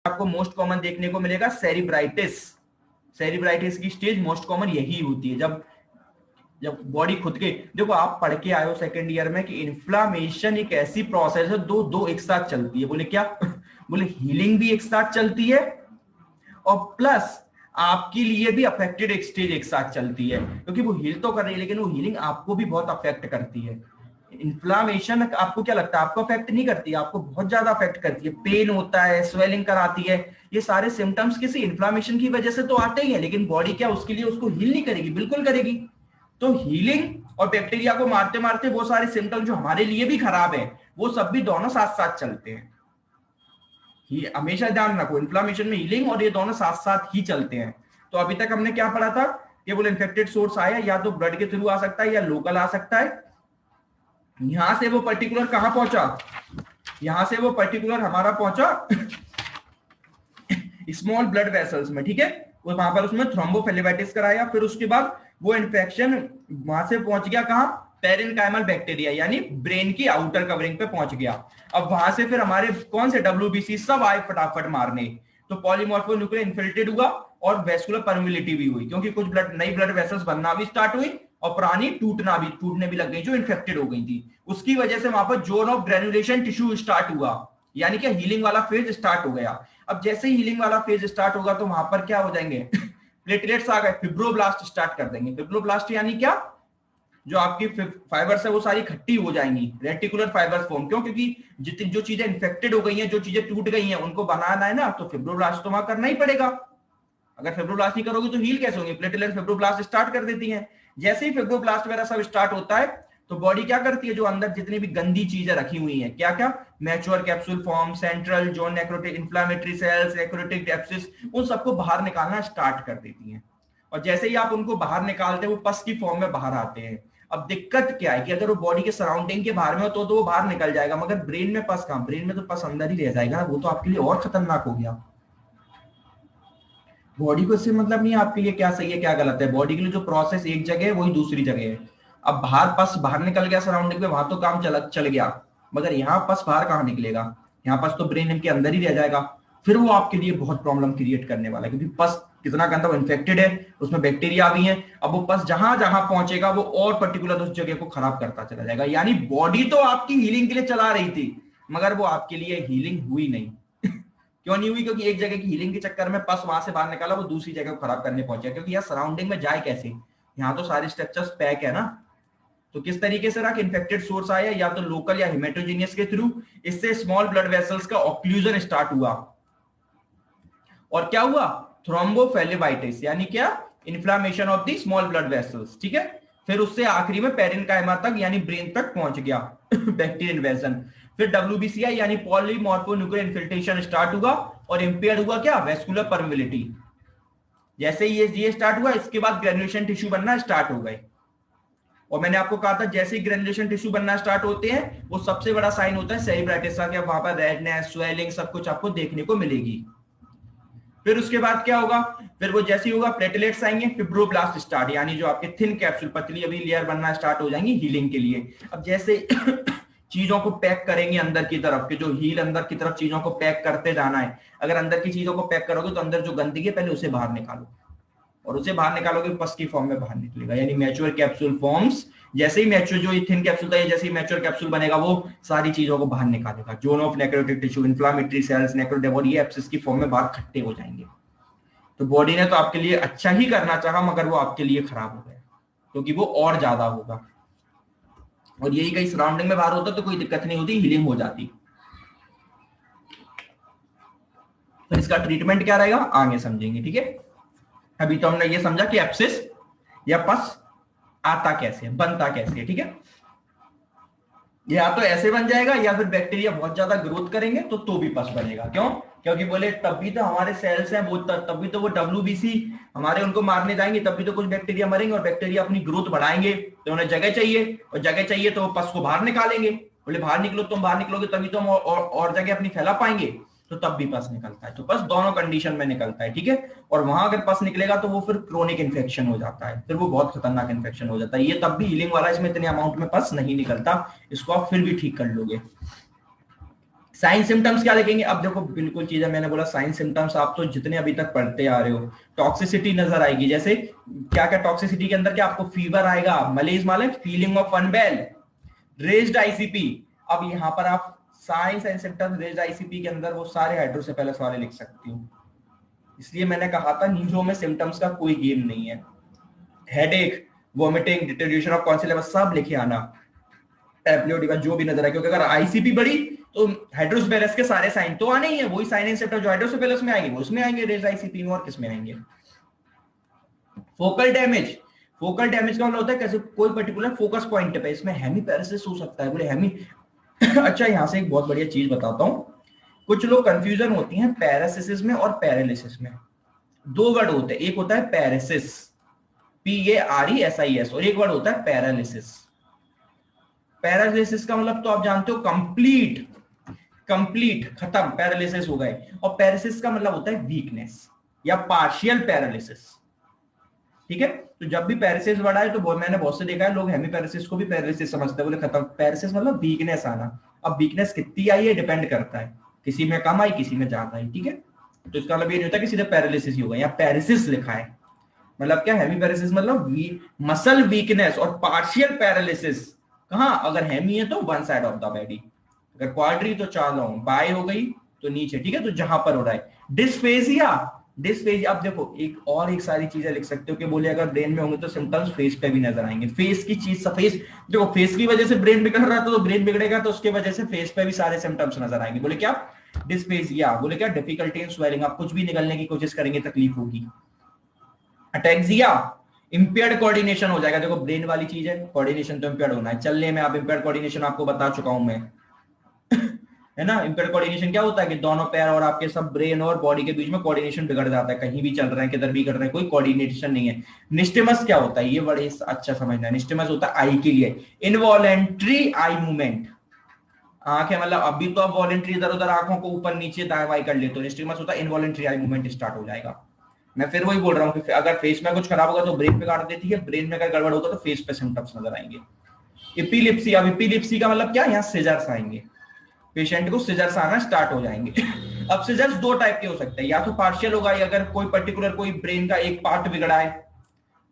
आपको most common देखने को मिलेगा सेरिब्राइटिस। सेरिब्राइटिस की स्टेज मोस्ट कॉमन यही होती है, जब जब बॉडी खुद के, देखो आप पढ़ के आए हो सेकेंड ईयर में कि इन्फ्लामेशन एक ऐसी प्रोसेस है दो दो एक साथ चलती है। बोले क्या? बोले हीलिंग भी एक साथ चलती है और प्लस आपके लिए भी अफेक्टेड एक स्टेज एक साथ चलती है, क्योंकि वो हील तो कर रही है लेकिन वो हीलिंग आपको भी बहुत अफेक्ट करती है। इन्फ्लामेशन आपको क्या लगता है, आपको अफेक्ट नहीं करती, आपको बहुत ज्यादा अफेक्ट करती है। पेन होता है, स्वेलिंग कराती है, ये सारे सिम्टम्स किसी इन्फ्लामेशन की वजह से तो आते ही है, लेकिन बॉडी क्या उसके लिए उसको हील नहीं करेगी? बिल्कुल करेगी। तो हीलिंग और बैक्टीरिया को मारते मारते वो सारे सिम्टम्स जो हमारे लिए भी खराब है वो सब भी दोनों साथ साथ चलते हैं। ये हमेशा ध्यान रखो, इन्फ्लामेशन में हीलिंग और ये दोनों साथ साथ ही चलते हैं। तो अभी तक हमने क्या पढ़ा था? केवल इन्फेक्टेड सोर्स आया या तो ब्लड के थ्रू आ सकता है या लोकल आ सकता है। यहां से वो पर्टिकुलर कहां पहुंचा? यहां से वो पर्टिकुलर हमारा पहुंचा स्मॉल ब्लड वेसल्स में, ठीक है। वहां पर उसमें थ्रोम्बोफिलेबाइटिस कराया, फिर उसके बाद वो इन्फेक्शन वहां से पहुंच गया कहां? पेरेन्काइमल बैक्टीरिया यानी ब्रेन की आउटर कवरिंग पे पहुंच गया। अब वहां से फिर हमारे कौन से WBC सब आए फटाफट मारने। तो पॉलीमॉर्फोन्यूक्लियर इन्फिल्ट्रेट हुआ और वेस्कुलर परमिलिटी भी हुई, क्योंकि कुछ नई ब्लड वेसल्स बनना भी स्टार्ट हुई और पुरानी टूटने भी लग गई जो इन्फेक्टेड हो गई थी। उसकी वजह से वहां पर zone of granulation tissue start हुआ, यानी कि हीलिंग वाला फेज स्टार्ट हो गया। अब जैसे ही हीलिंग वाला फेज स्टार्ट होगा तो वहां पर क्या हो जाएंगे? प्लेटलेट्स आ गए, फिब्रोब्लास्ट स्टार्ट कर देंगे। फिब्रोब्लास्ट यानी क्या? जो आपकी फाइबर्स है वो सारी खट्टी हो जाएंगी, रेटिकुलर फाइबर्स फॉर्म। क्यों? क्योंकि जितनी जो चीजें इन्फेक्टेड हो गई हैं, जो चीजें टूट गई हैं, उनको बनाना है ना, तो फिब्रोब्लास्ट तो वहां करना ही पड़ेगा। अगर फिब्रोब्लास्ट नहीं करोगे तो हील कैसे होंगे? प्लेटलेट फिब्रोब्लास्ट स्टार्ट कर देती हैं। जैसे ही फिब्रोब्लास्ट वगैरह सब स्टार्ट होता है तो बॉडी क्या करती है? जो अंदर जितनी भी गंदी चीजें रखी हुई हैं, क्या क्या? Mature capsule form, central zone necrotic inflammatory cells, necrotic डेप्सिस, उन सबको बाहर निकालना स्टार्ट कर देती हैं। और जैसे ही आप उनको बाहर निकालते हैं वो पस की फॉर्म में बाहर आते हैं। अब दिक्कत क्या है कि अगर वो बॉडी के सराउंडिंग के बाहर में हो तो वो बाहर निकल जाएगा, मगर ब्रेन में पस कहां? ब्रेन में तो पस अंदर ही रह जाएगा ना, वो तो आपके लिए और खतरनाक हो गया। बॉडी को इससे मतलब नहीं आपके लिए क्या सही है क्या गलत है। बॉडी के लिए जो प्रोसेस एक जगह है वही दूसरी जगह है। अब बाहर पस बाहर निकल गया सराउंडिंग में, वहां तो काम चल गया, मगर यहाँ पस बाहर कहाँ निकलेगा? यहाँ पस तो ब्रेन के अंदर ही रह जाएगा। फिर वो आपके लिए बहुत प्रॉब्लम क्रिएट करने वाला है, क्योंकि पस कितना गंदा, इन्फेक्टेड है, उसमें बैक्टीरिया भी है। अब वो पस जहां जहां पहुंचेगा वो और पर्टिकुलर उस जगह को खराब करता चला जाएगा। यानी बॉडी तो आपकी हीलिंग के लिए चला रही थी, मगर वो आपके लिए हीलिंग हुई नहीं। क्यों नहीं हुई? क्योंकि एक जगह की हीलिंग के चक्कर में पस वहां से बाहर निकाला, वो दूसरी जगह को खराब करने पहुंचा। क्योंकि यहाँ सराउंडिंग में जाए कैसे? यहाँ तो सारे स्ट्रक्चर्स पैक है ना। तो किस तरीके से रहा कि इन्फेक्टेड सोर्स आया या तो लोकल या हेमेटोजेनियस के थ्रू, इससे स्मॉल ब्लड वेसल्स का ऑक्लूजन स्टार्ट हुआ। और क्या हुआ? थ्रोम्बोफिलेबाइटिस, यानी क्या? Inflammation of the small blood vessels, ठीक है। फिर उससे आखिरी में पेरेन्काइमा तक यानी ब्रेन तक पहुंच गया बैक्टीरियल इन्वेजन। फिर WBCI यानी पॉलीमॉर्फोन्यूक्लियर इन्फिल्ट्रेशन स्टार्ट हुआ और इंपेयर हुआ क्या? Vascular permeability. जैसे ही ये स्टार्ट हुआ, इसके बाद ग्रेनुलेशन टिश्यू बनना स्टार्ट हो गए। और मैंने आपको कहा था जैसे ही ग्रेनुलेशन टिश्यू बनना स्टार्ट होते हैं वो सबसे बड़ा साइन होता है सेरिब्राइटिस का, वहां पर रेडनेस, स्वेलिंग सब कुछ आपको देखने को मिलेगी। फिर उसके बाद क्या होगा? फिर वो जैसे ही होगा प्लेटलेट्स आएंगे, फिब्रोब्लास्ट स्टार्ट, यानी जो आपके थिन कैप्सूल पतली अभी लेयर बनना स्टार्ट हो जाएंगी हीलिंग के लिए। अब जैसे चीजों को पैक करेंगे अंदर की तरफ, के जो हील अंदर की तरफ चीजों को पैक करते जाना है। अगर अंदर की चीजों को पैक करोगे तो अंदर जो गंदगी है पहले उसे बाहर निकालो, और उसे बाहर निकालोगे पस की फॉर्म में बाहर निकलेगा, यानी मैच्योर कैप्सूल फॉर्म्स। जैसे ही मैच्योर जो थिन कैप्सूल था, जैसे ही मैच्योर कैप्सूल बनेगा वो सारी चीजों को बाहर निकालेगा। Zone of necrotic tissue, inflammatory cells, नेक्रोडेबॉड, ये एब्सिस की फॉर्म में बाहर खट्टे हो जाएंगे। तो बॉडी ने तो आपके लिए अच्छा ही करना चाहा, मगर वो आपके लिए खराब हो गया, क्योंकि वो और ज्यादा होगा। और यही कहीं सराउंडिंग में बाहर होता तो कोई दिक्कत नहीं होती, हीलिंग हो जाती। तो इसका ट्रीटमेंट क्या रहेगा आगे समझेंगे, ठीक है। अभी तो हमने ये समझा कि एब्सिस या पस आता कैसे, बनता कैसे, ठीक है। या तो ऐसे बन जाएगा या फिर बैक्टीरिया बहुत ज्यादा ग्रोथ करेंगे तो भी पस बनेगा। क्यों? क्योंकि बोले तब भी तो हमारे सेल्स हैं वो, तब भी तो वो WBC हमारे उनको मारने जाएंगे, तब भी तो कुछ बैक्टीरिया मरेंगे, और बैक्टीरिया अपनी ग्रोथ बढ़ाएंगे तो उन्हें जगह चाहिए, और जगह चाहिए तो वो पस को बाहर निकालेंगे। बोले बाहर निकलो, तुम बाहर निकलोगे तभी तो हम और जगह अपनी फैला पाएंगे, तो तब भी पस निकलता है। तो पस दोनों कंडीशन में निकलता है, ठीक है। और वहां अगर पस निकलेगा तो वो फिर क्रोनिक इन्फेक्शन हो जाता है, फिर वो बहुत खतरनाक इन्फेक्शन हो जाता है। ये तब भी हीलिंग वाला, इसमें इतने अमाउंट में पस नहीं निकलता, इसको आप फिर भी ठीक कर लोगे। साइन सिम्टम्स क्या लिखेंगे? अब देखो बिल्कुल चीज है, मैंने बोला साइन सिम्टम्स आप तो जितने अभी तक पढ़ते आ रहे हो, टॉक्सिसिटी नजर आएगी। जैसे क्या क्या टॉक्सिसिटी के अंदर, क्या आपको फीवर आएगा, मलेज मालूम, feeling of unwell, raised ICP. अब यहां पर आप science and symptoms raised ICP के अंदर वो सारे हाइड्रोसेफेलस वाले लिख सकती हो। इसलिए मैंने कहा था नीजो में सिम्टम्स का कोई गेम नहीं है। हेडेक, वोमिटिंग, डिटेरियोरेशन ऑफ कॉन्सिलेबस सब लिखे आना, एप्लियोटिका जो भी नजर आए, क्योंकि अगर आईसीपी बढ़ी तो हाइड्रोसेफेलस के सारे साइन तो आने ही है, वही साइन एंड सिम्टम जो हाइड्रोसेफेलस में आएंगे वो उसमें आएंगे, रेज्ड आईसीपी में, और किस में आएंगे? फोकल डैमेज, फोकल डैमेज का मतलब होता है कैसे कोई पर्टिकुलर फोकस पॉइंट पे, इसमें हेमीपैरेसिस हो सकता है। बोले हेमी अच्छा यहां से एक बहुत बढ़िया चीज बताता हूं, कुछ लोग कंफ्यूजन होती हैं पैरासिस में और पैरालिसिस में। दो वर्ड होते हैं, एक होता है पैरासिस, PARESIS, और एक वर्ड होता है पैरालिसिस। पैरालिसिस का मतलब तो आप जानते हो कंप्लीट, कंप्लीट खत्म, पैरालिसिस हो गए। और पैरालिसिस का मतलब होता है वीकनेस या पार्शियल पैरालिसिस। ठीक है, तो जब भी पैरालिसिस बढ़ा है तो मैंने बहुत से देखा है लोग हेमीपैरेसिस को भी पैरालिसिस समझते हैं, बोले खत्म। पैरालिसिस मतलब वीकनेस आना। अब वीकनेस कितनी आई है डिपेंड करता है, किसी में कम आई किसी में ज्यादा आई। ठीक है, तो इसका मतलब ये नहीं होता कि सीधे पैरालिसिस ही होगा, यहाँ पैरालिसिस लिखा है। मतलब क्या, हेमीपैरेसिस मतलब मसल वीकनेस, और पार्शियल पैरालिसिस कहां, अगर हेमी है तो one side of the body, अगर क्वाड्री तो चारों, बाय हो गई तो नीचे। ठीक है, तो जहां पर हो रहा है डिस्फेजिया, डिस्फेजिया। अब देखो एक सारी चीजें लिख सकते हो कि बोले अगर ब्रेन में होंगे तो सिम्टम्स फेस पे भी नजर आएंगे। फेस की चीज, फेस देखो, फेस की वजह से ब्रेन बिगड़ रहा था तो ब्रेन बिगड़ेगा तो उसके वजह से फेस पे भी सारे सिम्टम्स नजर आएंगे। बोले क्या, डिस्फेजिया। बोले क्या, डिफिकल्टी इन स्वेलिंग, आप कुछ भी निकलने की कोशिश करेंगे तकलीफ होगी। अटैक्सिया, इंपेयर्ड कोऑर्डिनेशन हो जाएगा। देखो ब्रेन वाली चीज है, कोऑर्डिनेशन तो इंपेयर्ड होना है, चलने में। आप इंपेयर्ड कोऑर्डिनेशन आपको बता चुका हूं मैं है ना। इंपेयर्ड कोऑर्डिनेशन क्या होता है कि दोनों पैर और आपके सब ब्रेन और बॉडी के बीच में कोऑर्डिनेशन बिगड़ जाता है, कहीं भी चल रहे हैं किधर भी कर रहे हैं, कोई कोऑर्डिनेशन नहीं है। निस्टेमस क्या होता है, ये बड़े अच्छा समझना है। निस्टेमस होता है आई के लिए, इनवॉलेंट्री आई मूवमेंट। आंखें मतलब अभी तो आप वॉलेंट्री इधर उधर आंखों को ऊपर नीचे दाएं बाएं कर लेते हो, निस्टेमस होता है इनवॉलेंट्री आई मूवमेंट स्टार्ट हो जाएगा। मैं फिर वही बोल रहा हूँ कि अगर फेस में कुछ खराब होगा तो ब्रेन पे काट देती है, ब्रेन में अगर गड़बड़ होगा तो फेस पे सिम्टम्स नजर आएंगे। एपिलिप्सी, अब एपिलिप्सी का मतलब क्या, यहाँ सीजर्स आएंगे, पेशेंट को सीजर्स आना स्टार्ट हो जाएंगे। अब सीजर्स दो टाइप के हो सकते हैं, या तो पार्शियल होगा, अगर कोई पर्टिकुलर कोई ब्रेन का एक पार्ट बिगड़ा है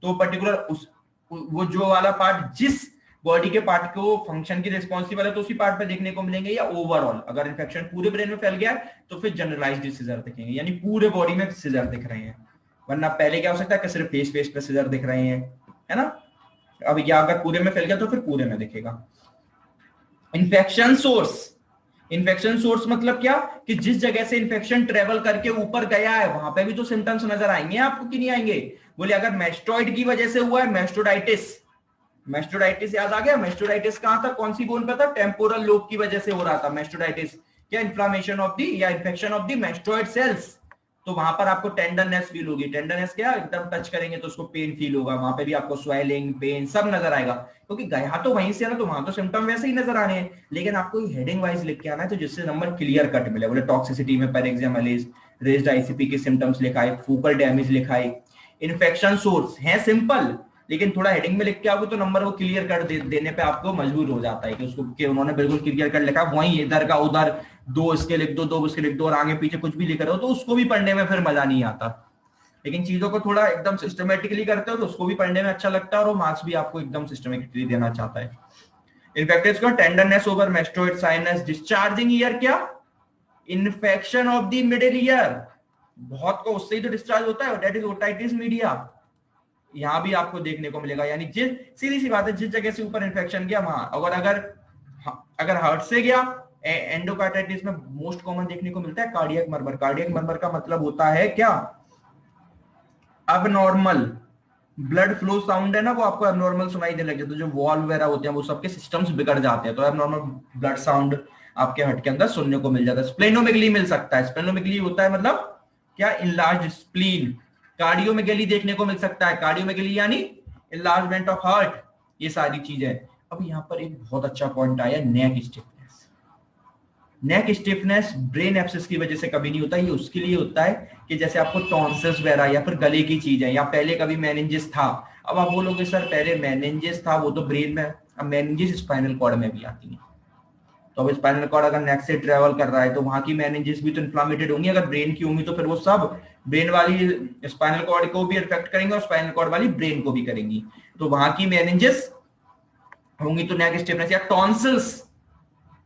तो पर्टिकुलर उस वो जो वाला पार्ट जिस बॉडी के पार्ट को फंक्शन की रिस्पॉन्सिबल है तो उसी पार्ट पे देखने को मिलेंगे, या ओवरऑल अगर इन्फेक्शन पूरे ब्रेन में फैल गया है तो फिर जनरलाइज्ड सीजर दिखेंगे, यानी पूरे बॉडी में सीजर दिख रहे हैं। वरना पहले क्या हो सकता है कि सिर्फ फेस पे सीजर दिख रहे हैं, है ना। अब या अगर पूरे में फैल गया तो फिर पूरे में दिखेगा। इन्फेक्शन सोर्स, इन्फेक्शन सोर्स मतलब क्या कि जिस जगह से इन्फेक्शन ट्रेवल करके ऊपर गया है वहां पे भी तो सिम्टम्स नजर आएंगे आपको कि नहीं आएंगे। बोले अगर मेस्टोइड की वजह से हुआ है, मेस्टोडाइटिस, मेस्टोडाइटिस याद आ गया। मेस्टोडाइटिस कहां था, कौन सी बोन पे था, टेम्पोरल लोब की वजह से हो रहा था मेस्टोडाइटिस, क्या इन्फ्लामेशन ऑफ दी या infection of the mastoid cells, तो वहां पर आपको टेंडरनेस फील होगी। टेंडरनेस क्या, एकदम टच करेंगे तो उसको पेन फील होगा, वहां पे भी आपको स्वेलिंग पेन सब नजर आएगा, क्योंकि गया तो वहीं से है ना, तो वहां तो सिम्टम वैसे ही नजर आने हैं। लेकिन आपको हेडिंग वाइज लिख के आना है तो जिससे नंबर क्लियर कट मिले। बोले टॉक्सिसिटी में पैरेक्सिया मलेज, रेज्ड आईसीपी के सिम्टम्स लिखा है, फोकल डैमेज लिखा है, इन्फेक्शन सोर्स है सिंपल, लेकिन थोड़ा हेडिंग में लिख के आओगे तो नंबर वो क्लियर कर देने पे आपको मजबूर हो जाता है कि उसको कि उन्होंने बिल्कुल क्लियर कर लिखा, वहीं इधर का उधर दो इसके लिख दो, दो उसके लिख दो, और आगे पीछे कुछ भी लिख रहे हो तो उसको भी पढ़ने में फिर मजा नहीं आता। लेकिन चीजों को थोड़ा एकदम सिस्टमेटिकली करते हो तो उसको भी पढ़ने में अच्छा लगता है, और मार्क्स भी आपको एकदम सिस्टमेटिकली देना चाहता है। इन्फेक्टेड का tenderness over mastoid sinus, discharging ear क्या, infection of the middle ear, बहुत को उससे ही तो डिस्चार्ज होता है, दैट इज ओटाइटिस मीडिया। यहां भी आपको देखने को मिलेगा, यानी जिस सीधी सी बात है जिस जगह से ऊपर इन्फेक्शन गया वहां, अगर हार्ट से गया, एंडोकार्डाइटिस में मोस्ट कॉमन देखने को मिलता है कार्डियक मर्मर। कार्डियक मर्मर का मतलब होता है क्या, अबनॉर्मल ब्लड फ्लो साउंड है ना, वो आपको अबनॉर्मल सुनाई देने लग जाता है, जो वॉल्व वगैरह होते हैं वो सबके सिस्टम्स बिगड़ जाते हैं, तो अबनॉर्मल ब्लड साउंड आपके हार्ट के अंदर सुनने को मिल जाता है। स्प्लेनोमेगली मिल सकता है, स्प्लेनोमेगली होता है मतलब क्या, इनलार्ज स्प्लीन। कार्डियोमेगली देखने को मिल सकता है, कार्डियोमेगली यानी इनलार्जमेंट ऑफ हार्ट, ये सारी चीजें। अब यहां पर एक बहुत अच्छा पॉइंट आया, neck stiffness. Neck stiffness brain abscess की वजह से कभी नहीं होता, ये उसके लिए होता है कि जैसे आपको टॉन्सिल्स वगैरह या फिर गले की चीज है, या पहले कभी मेनिंजेस था। अब आप बोलोगे सर पहले मेनिंजेस था वो तो ब्रेन में, अब मेनिंजेस स्पाइनल कॉर्ड में भी आती है। तो अब स्पाइनल कॉर्ड अगर नेक से ट्रेवल कर रहा है तो वहां की मेनिंजेस भी तो इन्फ्लामेटेड होंगी, अगर ब्रेन की होंगी तो फिर वो सब ब्रेन वाली स्पाइनल कॉर्ड को भी अफेक्ट करेंगे और स्पाइनल कॉर्ड वाली ब्रेन को भी करेंगी। तो वहां की मेनिंजेस होंगी तो नेक स्टिफनेस, या टॉन्सिल्स,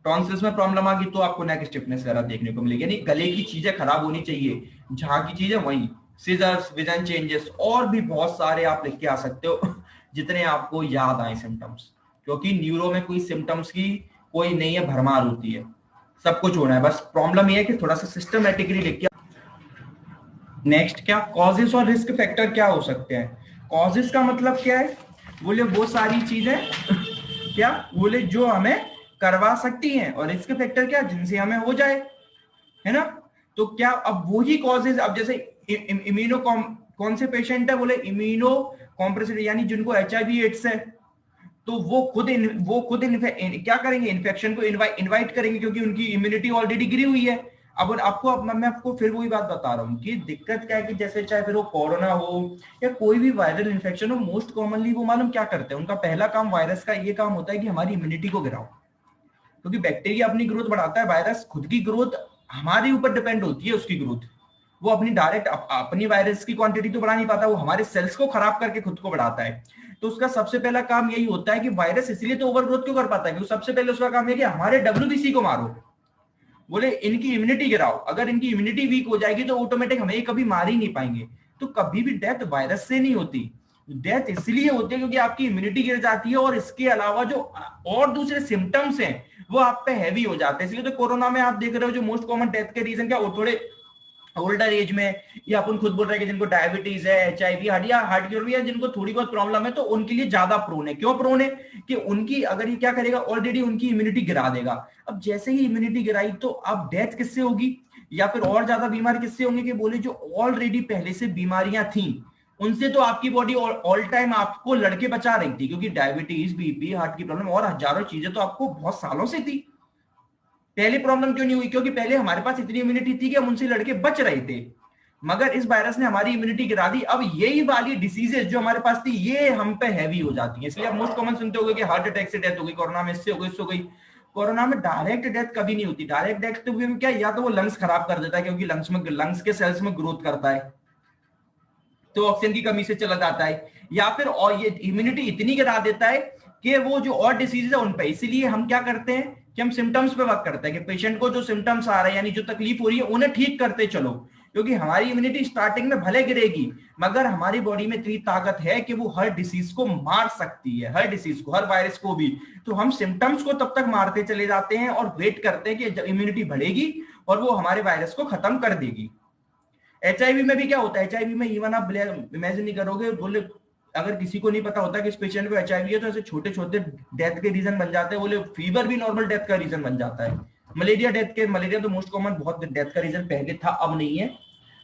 टॉन्सिल्स में प्रॉब्लम आ गई तो आपको नेक स्टिफनेस वगैरह देखने को मिलेगी। यानी गले की चीजें खराब होनी चाहिए, जहां की चीजें वहीं, सीजर्स, विजन चेंजेस, और भी बहुत सारे आप लिख के आ सकते हो जितने आपको याद आए सिम्टम्स, क्योंकि न्यूरो में कोई सिम्टम्स की कोई नहीं है, भरमार होती है, सब कुछ होना है, बस प्रॉब्लम ये है कि थोड़ा सा सिस्टमेटिकली लिख के। नेक्स्ट क्या कॉजेस और रिस्क फैक्टर क्या हो सकते हैं। कॉजेस का मतलब क्या है, बोले वो सारी चीजें क्या बोले जो हमें करवा सकती हैं, और रिस्क फैक्टर क्या जिनसे हमें हो जाए, है ना। तो क्या अब वही कॉजेज, अब जैसे इम्यूनो कौन से पेशेंट है, बोले इम्यूनो कॉम्प्रेसिव, यानी जिनको एचआईवी एड्स है, तो वो खुद क्या करेंगे, इन्फेक्शन को इनवाइट करेंगे, क्योंकि उनकी इम्यूनिटी ऑलरेडी गिरी हुई है। अब आपको मैं आपको फिर वही बात बता रहा हूँ कि दिक्कत क्या है कि जैसे चाहे फिर वो कोरोना हो या कोई भी वायरल इन्फेक्शन हो, मोस्ट कॉमनली वो मालूम क्या करते हैं, उनका पहला काम वायरस का ये काम होता है कि हमारी इम्यूनिटी को गिराओ, क्योंकि बैक्टीरिया अपनी ग्रोथ बढ़ाता है, वायरस खुद की ग्रोथ हमारे ऊपर डिपेंड होती है, उसकी ग्रोथ वो अपनी डायरेक्ट अपनी वायरस की क्वांटिटी तो बढ़ा नहीं पाता, वो हमारे सेल्स को खराब करके खुद को बढ़ाता है। तो उसका सबसे पहला काम यही होता है कि वायरस इसलिए तो ओवर ग्रोथ क्यों कर पाता है, क्योंकि सबसे पहले उसका काम है कि हमारे डब्ल्यूबीसी को मारो, बोले इनकी इम्यूनिटी गिराओ। अगर इनकी इम्यूनिटी वीक हो जाएगी तो ऑटोमेटिक हमें कभी मार ही नहीं पाएंगे। तो कभी भी डेथ वायरस से नहीं होती, डेथ इसलिए होती है क्योंकि आपकी इम्यूनिटी गिर जाती है, और इसके अलावा जो और दूसरे सिम्टम्स हैं वो आप पे हैवी हो जाते हैं। इसलिए तो कोरोना में आप देख रहे हो जो मोस्ट कॉमन डेथ के रीजन क्या, वो थोड़े ओल्डर एज में, या अपन खुद बोल रहे हैं कि जिनको डायबिटीज है, एचआईवी, हार्ट की है, जिनको थोड़ी बहुत प्रॉब्लम है, तो उनके लिए ज्यादा प्रोन है। क्यों प्रोन है कि उनकी अगर ये क्या करेगा, ऑलरेडी उनकी इम्यूनिटी गिरा देगा। अब जैसे ही इम्यूनिटी गिराई तो अब डेथ किससे होगी, या फिर और ज्यादा बीमार किससे होंगे, कि बोले जो ऑलरेडी पहले से बीमारियां थी उनसे तो आपकी बॉडी ऑल टाइम आपको लड़के बचा रही थी, क्योंकि डायबिटीज, बीपी, हार्ट की प्रॉब्लम और हजारों चीजें तो आपको बहुत सालों से थी। पहले प्रॉब्लम क्यों नहीं हुई, क्योंकि पहले हमारे पास इतनी इम्यूनिटी थी कि हम उनसे लड़के बच रहे थे, मगर इस वायरस ने हमारी इम्यूनिटी गिरा दी। अब यही वाली डिसीजेस जो हमारे पास थी ये हम पे हैवी हो जाती है। इसलिए आप मोस्ट कॉमन सुनते होंगे कि हार्ट अटैक से डेथ हो गई, कोरोना में इससे हो गई, इससे हो गई। कोरोना में डायरेक्ट डेथ कभी नहीं होती। डायरेक्ट डेथ तो क्या, या तो वो लंग्स खराब कर देता है, क्योंकि लंग्स के सेल्स में ग्रोथ करता है तो ऑक्सीजन की कमी से चला जाता है, या फिर और ये इम्यूनिटी इतनी गिरा देता है कि वो जो और डिसीज है उन पे। इसीलिए हम क्या करते हैं कि हम सिम्टम्स पे वर्क करते हैं कि पेशेंट को जो सिम्टम्स आ रहे हैं, यानी जो तकलीफ हो रही है, उन्हें ठीक करते चलो, क्योंकि हमारी इम्यूनिटी स्टार्टिंग में भले गिरेगी मगर हमारी बॉडी में इतनी ताकत है कि वो हर डिसीज को मार सकती है, हर डिसीज को, हर वायरस को भी। तो हम सिम्टम्स को तब तक मारते चले जाते हैं और वेट करते हैं कि जब इम्यूनिटी बढ़ेगी और वो हमारे वायरस को खत्म कर देगी। एचआईवी में भी क्या होता है, एचआईवी में इवन आप इमेजिन नहीं करोगे, बोले अगर किसी को नहीं पता होता कि इस पेशेंट को एचआईवी है तो ऐसे छोटे छोटे डेथ के रीजन बन जाते हैं। बोले फीवर भी नॉर्मल डेथ का रीजन बन जाता है, मलेरिया तो मोस्ट कॉमन बहुत डेथ का रीजन पहले था, अब नहीं है।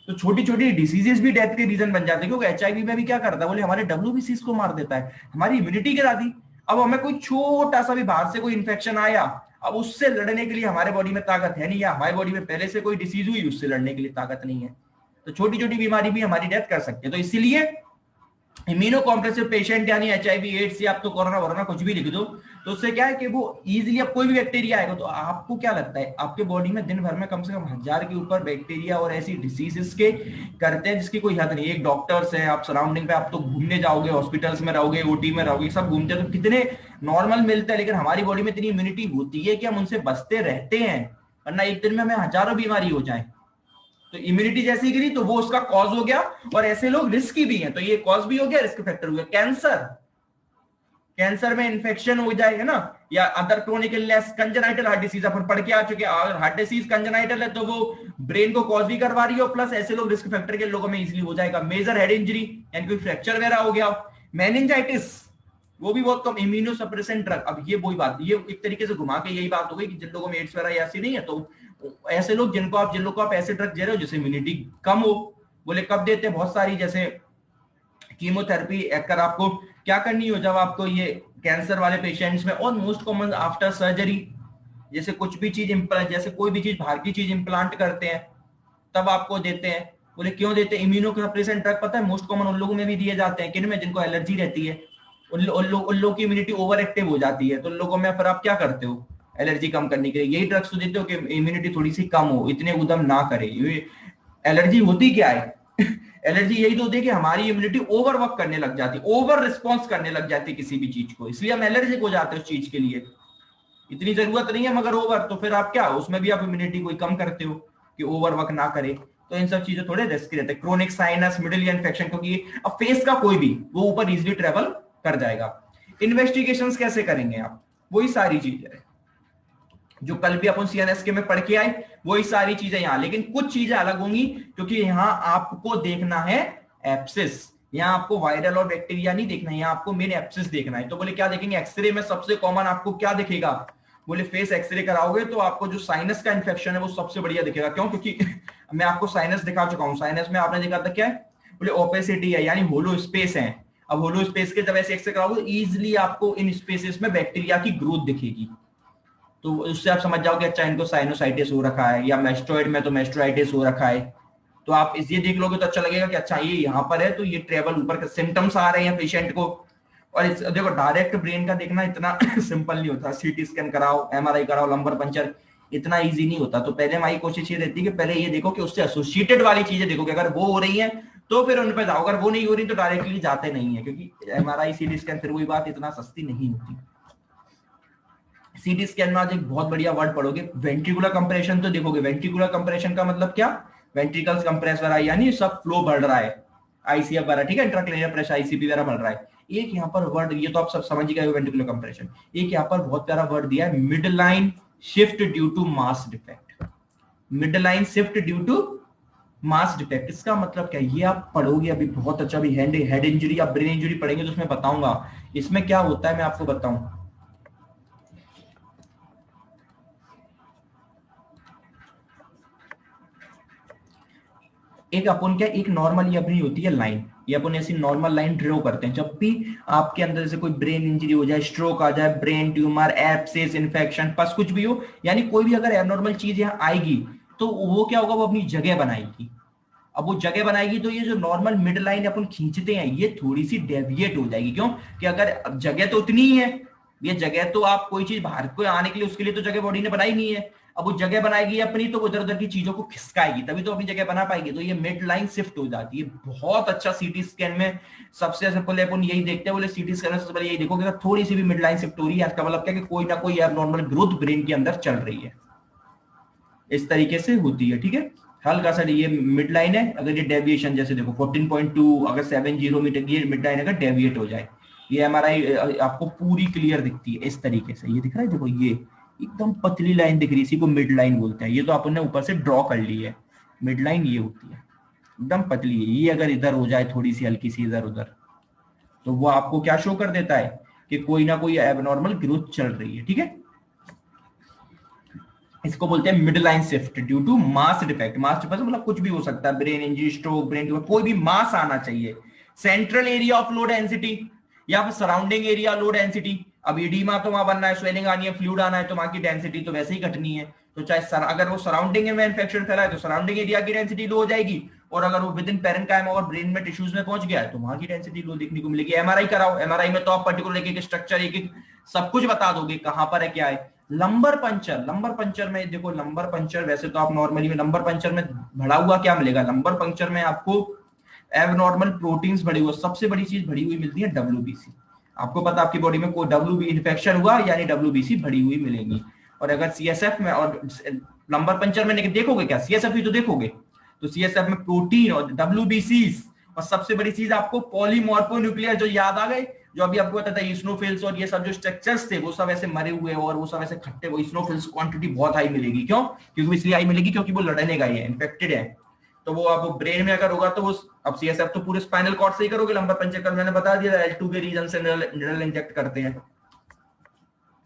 तो छोटी छोटी डिसीजेस भी डेथ के रीजन बन जाते हैं, क्योंकि एचआईवी में भी क्या करता है, बोले हमारे डब्ल्यूबीसी को मार देता है, हमारी इम्यूनिटी गिरा दी। अब हमें कोई छोटा सा भी बाहर से कोई इन्फेक्शन आया, अब उससे लड़ने के लिए हमारे बॉडी में ताकत है नहीं, या हमारी बॉडी में पहले से कोई डिसीज हुई उससे लड़ने के लिए ताकत नहीं है, तो छोटी छोटी बीमारी भी हमारी डेथ कर सकती है। तो इसीलिए इम्यूनो कॉम्प्रेसिव पेशेंट यानी एचआईवी एड्स या आप तो कोरोना वोरोना कुछ भी लिख दो, तो उससे क्या है कि वो इजीली, अब कोई भी बैक्टीरिया आएगा तो आपको क्या लगता है आपके बॉडी में दिन भर में कम से कम 1000 के ऊपर बैक्टीरिया और ऐसी डिसीजेस के करते हैं जिसकी कोई हद नहीं। एक डॉक्टर्स है, आप सराउंडिंग पे आप तो घूमने जाओगे, हॉस्पिटल्स में रहोगे, ओटी में रहोगे, सब घूमते हैं तो कितने नॉर्मल मिलते हैं, लेकिन हमारी बॉडी में इतनी इम्यूनिटी होती है कि हम उनसे बचते रहते हैं, वरना एक दिन में हमें हजारों बीमारी हो जाए। तो इम्यूनिटी जैसी गिरी तो वो उसका कॉज हो गया, और ऐसे लोग रिस्की भी हैं, तो ये कॉज भी हो गया, रिस्क फैक्टर हो गया। कैंसर में इन्फेक्शन हो जाए, है ना, या other chronic illness, congenital heart disease अपन पढ़ के आ चुके हैं। अगर हार्ट डिसीज कंजेनाइटल है तो वो ब्रेन को कॉज भी करवा रही है, प्लस ऐसे लोग रिस्क फैक्टर के लोगों में इजीली हो जाएगा। मेजर हेड इंजरी यानी कोई फ्रैक्चर वगैरह हो गया, मेनिंजाइटिस, वो भी बहुत कम, इम्यूनो सप्रेसेंट ड्रग। अब ये वही बात, ये एक तरीके से घुमा के यही बात हो गई कि जिन लोगों में एड्स वगैरह ऐसी नहीं है, तो ऐसे लोग जिन लोग को आप ऐसे ड्रग दे रहे हो जिससे इम्यूनिटी कम हो, बोले कब देते हैं, बहुत सारी, जैसे कीमोथेरेपी कर आपको क्या करनी हो जब आपको ये कैंसर वाले पेशेंट्स में, और मोस्ट कॉमन आफ्टर सर्जरी, जैसे कुछ भी चीज जैसे कोई भी चीज बाहर की चीज इंप्लांट करते हैं तब आपको देते हैं। बोले क्यों देते हैं, इम्यूनो सप्रेसेंट ड्रग पता है मोस्ट कॉमन उन लोगों में भी दिए जाते हैं, किन में, जिनको एलर्जी रहती है, उन लोगों की इम्यूनिटी ओवर एक्टिव हो जाती है, तो उन लोगों में फिर आप क्या करते हो, एलर्जी कम करने के लिए। यही ड्रग्स तो देते हो कि इम्यूनिटी थोड़ी सी कम हो, इतने उदम ना करे। ये एलर्जी होती क्या है? एलर्जी यही तो होती है कि हमारी इम्यूनिटी ओवर वर्क करने लग जाती है, ओवर रिस्पॉन्स करने लग जाती है किसी भी चीज को, इसलिए हम एलर्जिक हो जाते हैं उस चीज के लिए। इतनी जरूरत नहीं है मगर ओवर, तो फिर आप क्या उसमें भी आप इम्यूनिटी कोई कम करते हो कि ओवर वर्क ना करे। तो इन सब चीजें थोड़े रिस्की रहते हैं। Chronic sinus, middle ear infection, क्योंकि अब फेस का कोई भी वो ऊपर इजिली ट्रेवल कर जाएगा। इन्वेस्टिगेशंस कैसे करेंगे आप? वही सारी चीजें जो कल भी अपन सीएनएसके में पढ़ के आए, वही सारी चीजें यहाँ, लेकिन कुछ चीजें अलग होंगी क्योंकि यहाँ आपको देखना है एप्सिस। यहाँ आपको वायरल और बैक्टीरिया नहीं देखना है, यहाँ आपको मेन एप्सिस देखना है। तो बोले क्या देखेंगे? एक्सरे में सबसे कॉमन आपको क्या दिखेगा? बोले फेस एक्सरे कराओगे तो आपको जो साइनस का इन्फेक्शन है वो सबसे बढ़िया दिखेगा। क्यों? क्योंकि मैं आपको साइनस दिखा चुका हूँ। साइनस में आपने देखा था क्या है? बोले ओपेसिटी है, यानी होलो स्पेस है। अब होलो स्पेस के जब ऐसे एक्सरे कराओगे इजिली आपको इन स्पेसेस में बैक्टीरिया की ग्रोथ दिखेगी। तो उससे आप समझ जाओगे अच्छा इनको साइनोसाइटिस हो रखा है, या मेस्टोइड में तो मेस्टोइटिस हो रखा है। तो आप इस ये देख लोगे तो अच्छा लगेगा कि अच्छा ये यहाँ पर है तो ये ट्रेवल ऊपर के सिम्टम्स आ रहे हैं पेशेंट को। और देखो डायरेक्ट ब्रेन का देखना इतना सिंपल नहीं होता। सीटी स्कैन कराओ, एमआरआई कराओ, लंबर पंचर, इतना इजी नहीं होता। तो पहले हमारी कोशिश ये रहती है कि पहले ये देखो कि उससे एसोसिएटेड वाली चीजें देखो कि अगर वो हो रही है तो फिर उन पर जाओ, अगर वो नहीं हो रही तो डायरेक्टली जाते नहीं है, क्योंकि एमआरआई सीटी स्कैन फिर वही बात इतना सस्ती नहीं होती। सीटी स्कैन में आज एक बहुत बढ़िया वर्ड पढ़ोगे, वेंट्रिकुलर कंप्रेशन। तो देखोगे वेंट्रिकुलर कंप्रेशन का मतलब क्या? वेंट्रिकल्स कंप्रेस हो रहा है, यानी सब फ्लो बढ़ रहा है, आईसीएफ बढ़ रहा है, ठीक है, इंट्राक्रेनियल प्रेशर आईसीपी वगैरह बढ़ रहा है। एक यहाँ पर वर्ड, ये तो आप सब समझ ही गए वेंट्रिकुलर कंप्रेशन। एक यहाँ पर बहुत प्यारा वर्ड दिया है, mid line shift due to mass defect. Mid line shift due to mass defect, इसका मतलब क्या? ये आप पढ़ोगे अभी बहुत अच्छा। अभी हेड इंजरी या ब्रेन इंजरी पढ़ेंगे तो उसमें बताऊंगा इसमें क्या होता है, मैं आपको बताऊं। एक अपन क्या, एक नॉर्मल ये अपनी होती है लाइन, ये अपन ऐसी नॉर्मल लाइन ड्रॉ करते हैं जब भी आपके अंदर जैसे कोई ब्रेन इंजरी हो जाए, स्ट्रोक आ जाए, ब्रेन ट्यूमर, एब्सेस, इन्फेक्शन, पस कुछ भी हो, यानी कोई भी अगर एबनॉर्मल चीज यहाँ आएगी तो वो क्या होगा? वो अपनी जगह बनाएगी। अब वो जगह बनाएगी तो ये जो नॉर्मल मिड लाइन अपन खींचते हैं ये थोड़ी सी डेविएट हो जाएगी। क्यों? कि अगर जगह तो उतनी ही है, ये जगह तो आप कोई चीज बाहर को आने के लिए उसके लिए तो जगह बॉडी ने बनाई नहीं है। अब वो जगह बनाएगी अपनी तो उधर उधर की चीजों को खिसकाएगी, तभी तो अपनी जगह बना पाएगी। तो ये मिड लाइन शिफ्ट हो जाती है। बहुत अच्छा सीटी स्कैन में सबसे पहले अपन यही देखते हैं। बोले सीटी स्कैन में सबसे पहले यही देखो कि थोड़ी सी भी मिड लाइन शिफ्ट हो रही है, इसका मतलब क्या कि कोई ना कोई एबनॉर्मल ग्रोथ ब्रेन के अंदर चल रही है। इस तरीके से होती है, ठीक है। हल्का सा ये मिड लाइन है, अगर ये डेविएशन जैसे देखो 14.2 अगर 70 मीटर ये मिड लाइन अगर डेविएट हो जाए, ये एमआरआई आपको पूरी क्लियर दिखती है इस तरीके से। ये दिख रहा है, देखो ये एकदम पतली लाइन दिख रही है, इसी को मिड लाइन बोलते हैं। ये तो आपने ऊपर से ड्रॉ कर ली है, मिड लाइन ये होती है, एकदम पतली है। ये अगर इधर हो जाए थोड़ी सी हल्की सी इधर उधर, तो वो आपको क्या शो कर देता है कि कोई ना कोई एबनॉर्मल ग्रोथ चल रही है, ठीक है। इसको बोलते हैं mid line shift due to mass defect. Mass defect मतलब कुछ भी हो सकता है, brain injury, stroke, brain tumour, कोई भी मास आना चाहिए। Central area of low density या फिर सराउंडिंग एरिया लो डेंसिटी। अब एडीमा तो वहां बनना है, स्वेलिंग आनी है, फ्लूइड आना है, तो वहां की डेंसिटी तो वैसे ही घटनी है। तो चाहे अगर वो सराउंडिंग में इन्फेक्शन फैला है तो सराउंडिंग एरिया की डेंसिटी लो हो जाएगी, और अगर वो विद इन पेरेन्काइम और ब्रेन में टिश्यूज में पहुंच गया है तो वहां की डेंसिटी लो देखने को मिलेगी। एमआरआई कराओ, एमआरआई में तो आप पर्टिकुलर एक एक स्ट्रक्चर, एक एक सब कुछ बता दोगे कहां पर है क्या है। लंबर पंचर, लंबर पंचर में देखो, लंबर पंचर वैसे तो आप नॉर्मली में लंबर पंचर में भरा हुआ क्या मिलेगा? लंबर पंचर में आपको एबनॉर्मल प्रोटीन्स भरे हुए, सबसे बड़ी चीज भरी हुई मिलती है डब्ल्यूबीसी। आपको पता आपकी बॉडी में कोई डब्ल्यूबी इन्फेक्शन हुआ यानी डब्ल्यूबीसी भरी हुई मिलेगी। और अगर सीएसएफ में और लंबर पंचर में देखोगे क्या, सीएसएफ ही तो देखोगे, तो सीएसएफ में प्रोटीन और डब्ल्यूबीसी, और सबसे बड़ी चीज आपको पॉलीमॉर्फोन्यूक्लियर, जो याद आ गए, जो अभी आपको पता था इस्नोफिल्स और ये सब जो स्ट्रक्चर्स थे वो सब ऐसे मरे हुए और वो सब ऐसे खट्टे, वो इस्नोफिल्स क्वांटिटी बहुत हाई मिलेगी। क्यों? क्योंकि इसलिए हाई मिलेगी क्योंकि वो लड़ने का ही है, इन्फेक्टेड है। तो वो आप ब्रेन में अगर होगा तो वो, अब सीएसएफ तो पूरे स्पाइनल कॉर्ड से ही करोगे, लंबर पंचर कर मैंने बता दिया L2 के रीजन से निडल इंजेक्ट करते हैं,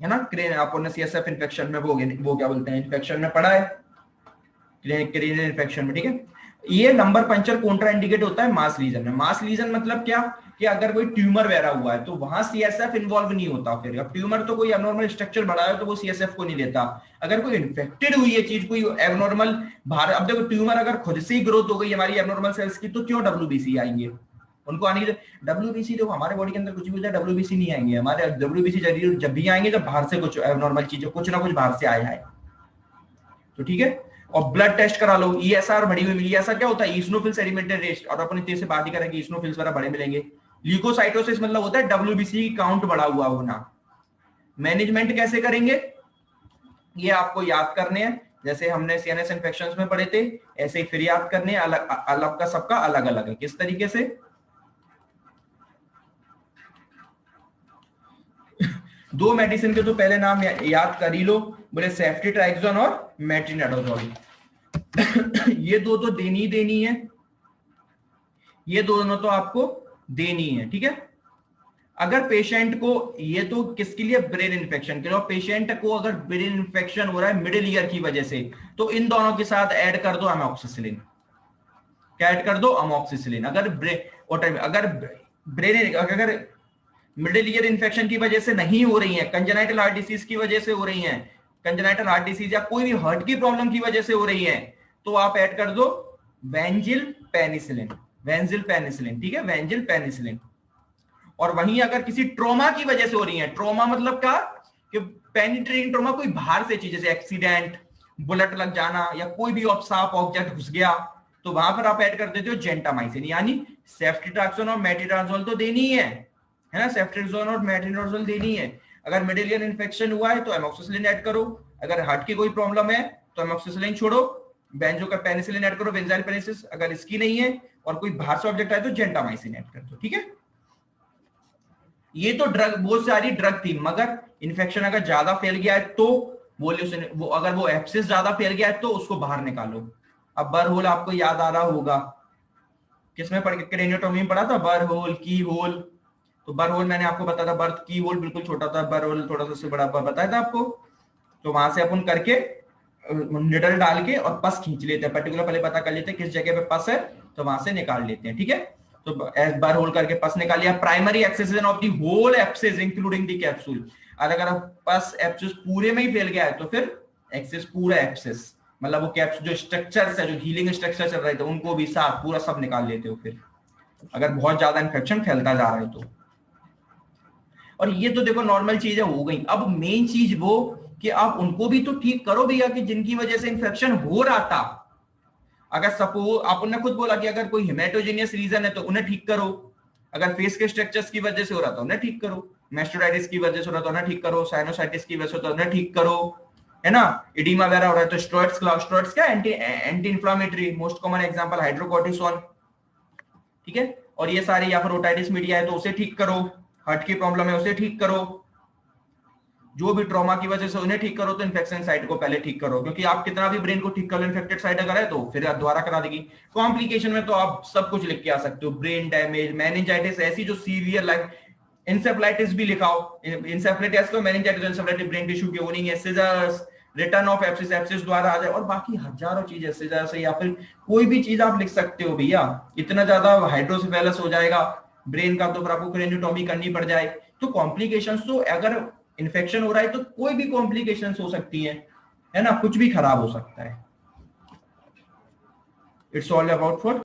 है ना। क्रेन आपने सीएसएफ इन्फेक्शन में वो क्या बोलते हैं, इन्फेक्शन में पढ़ा है, क्रेनियल इन्फेक्शन में, ठीक है। ये नंबर पंचर कॉन्ट्रा इंडिकेट होता है मास लीजन में। मास लीजन मतलब क्या कि अगर कोई ट्यूमर वगैरह हुआ है तो वहां सीएसएफ इन्वॉल्व नहीं होता। फिर अब ट्यूमर तो कोई एबनॉर्मल स्ट्रक्चर बढ़ा है तो वो सीएसएफ को नहीं लेता। अगर कोई इन्फेक्टेड हुई है चीज, कोई एबनॉर्मल बाहर, अब देखो ट्यूमर अगर खुद से ही ग्रोथ हो गई हमारी एबनॉर्मल सेल्स की तो क्यों डब्ल्यूबीसी आएंगे? उनको आने की WBC देखो हमारे बॉडी के अंदर कुछ भी होता है WBC नहीं आएंगे हमारे। WBC जब भी आएंगे जब बाहर से कुछ नॉर्मल चीज कुछ ना कुछ बाहर से आया है, तो ठीक है। और ब्लड टेस्ट करा लो, ESR बढ़ी हुई मिली। ऐसा क्या होता है ईस्नोफिल सेडिमेंटेड रेस्ट, और अपन इतने से बात ही करेंगे ईस्नोफिल्स वगैरह बड़े मिलेंगे। ल्यूकोसाइटोसिस मतलब होता है WBC काउंट बढ़ा हुआ होना। मैनेजमेंट कैसे करेंगे ये आपको याद करने हैं, जैसे हमने CNS इन्फेक्शंस में पढ़े थे ऐसे ही फिर याद करने हैं। अलग अलग का सबका अलग अलग है किस तरीके से। दो मेडिसिन के तो पहले नाम याद कर ही लो, बोले सेफ्ट्रीट्राइक्सोन और मेट्रिनोडाजोल। ये दो तो देनी है, ये दोनों तो आपको देनी है, ठीक है। अगर पेशेंट को, ये तो किसके लिए, ब्रेन इन्फेक्शन के लिए, पेशेंट को अगर ब्रेन इन्फेक्शन हो रहा है मिडिल ईयर की वजह से, तो इन दोनों के साथ ऐड कर दो अमोक्सिसिलिन। क्या ऐड कर दो, अमोक्सिसिलिन। अगर ब्रेन अगर मिडिल ईयर इन्फेक्शन की वजह से नहीं हो रही है, कंजेनाइटल हार्ट डिसीज की वजह से हो रही है, कंजेनाइटल हार्ट डिसीज या कोई भी हार्ट की प्रॉब्लम की वजह से हो रही है, तो आप ऐड कर दो वेंजिल पेनिसिलिन। वेंजिल पेनिसिलिन, ठीक है, वेंजिल पेनिसिलिन। और वहीं अगर किसी ट्रोमा की वजह से हो रही है, ट्रोमा मतलब क्या कि पेनिट्रेटिंग ट्रोमा, कोई बाहर से चीज जैसे एक्सीडेंट, बुलेट लग जाना या कोई भी सांप ऑब्जेक्ट घुस गया, तो वहां पर आप ऐड कर देते हो जेंटामाइसिन। यानी सेफ्ट्रीट्रैक्सोन और मेट्रिनोडाजोल तो देनी है ना, सेफ्ट्रीट्रैक्सोन और मेट्रिनोडाजोल देनी है। अगर मिडिल ईयर इन्फेक्शन हुआ है तो एमोक्सिसिलिन ऐड करो, अगर हार्ट की कोई प्रॉब्लम है तो एमोक्सिसिलिन छोड़ो, बेंजो का पेनिसिलिन ऐड करो, बेंजाइल पेनिसिलिन। अगर इसकी नहीं है और कोई बाहर से ऑब्जेक्ट आए तो जेंटामाइसिन ऐड कर दो, ठीक है। ये तो ड्रग, बहुत सारी ड्रग थी, मगर इन्फेक्शन अगर ज्यादा फैल गया है तो वो अगर वो एब्सिस ज्यादा फैल गया है तो उसको बाहर निकालो। अब बर्र होल आपको याद आ रहा होगा, किसमें पढ़ के, क्रेनियोटोमी में पढ़ा था, बर्र होल, की होल। तो बर्र होल मैंने आपको बताया था, बर्थ की होल बिल्कुल छोटा था, बर्र होल थोड़ा सा उससे बड़ा बताया था आपको। तो वहां से अपन करके निडल डाल के और पस खींच लेते हैं, पर्टिकुलर पहले पता कर लेते हैं किस जगह पे पस है, तो वहां से निकाल लेते हैं, ठीक है। तो बार होल करके पस निकाल लिया। Primary excision of the whole abscess including the capsule. और अगर पस एब्सिस पूरे में ही फैल गया है तो फिर एक्सेस पूरा एब्सिस, मतलब वो कैप्सूल जो स्ट्रक्चर्स है, जो हीलिंग स्ट्रक्चर चल रहे थे उनको भी साथ पूरा सब निकाल लेते हो फिर, अगर बहुत ज्यादा इन्फेक्शन फैलता जा रहा है तो। और ये तो देखो नॉर्मल चीजें हो गई। अब मेन चीज वो कि आप उनको भी तो ठीक करो भैया, कि जिनकी वजह से इन्फेक्शन हो रहा था। अगर सपोज आपने खुद बोला कि अगर कोई हेमेटोजेनियस रीजन है तो उन्हें ठीक करो, अगर फेस के स्ट्रक्चर्स की वजह से हो रहा था उन्हें ठीक करो, मैस्टोडाइटिस की वजह से हो रहा था उन्हें ठीक करो, साइनोसाइटिस की वजह से हो रहा था उन्हें ठीक करो, है ना, एडिमा वगैरह हो रहा है तो स्टेरॉइड्स खिलाओ। स्टेरॉइड्स क्या, anti inflammatory, most common example hydrocortisone, ठीक है। और ये सारी, या फिर ओटाइटिस मीडिया है तो उसे ठीक करो, हार्ट की प्रॉब्लम है उसे ठीक करो, जो भी ट्रॉमा की वजह से उन्हें ठीक करो। तो इन्फेक्शन साइट को पहले ठीक करो, क्योंकि आप कितना भी ब्रेन को ठीक कर लो, इन्फेक्टेड साइट अगर है तो फिर दोबारा करा देगी। कॉम्प्लिकेशन में तो आप सब कुछ लिख के आ सकते हो, ब्रेन डैमेज, मेनिंजाइटिस ऐसी जो सीवियर लाइक, इंसेफ्लाइटिस भी लिखाओ, इंसेफ्लाइटिस को मेनिंजाइटिस, इंसेफ्लाइटिस ब्रेन टिश्यू की होनिंग है, seizures, return of abscess, abscess द्वारा आ जाए, और बाकी हजारों चीजें सीजर से, या फिर कोई भी चीज आप लिख सकते हो भैया। इतना ज्यादा हाइड्रोसेफेलस हो जाएगा ब्रेन का तो फिर आपको क्रेनियोटोमी करनी पड़ जाए। तो कॉम्प्लिकेशंस तो, अगर इन्फेक्शन हो रहा है तो कोई भी कॉम्प्लिकेशंस हो सकती है ना, कुछ भी खराब हो सकता है। It's all about for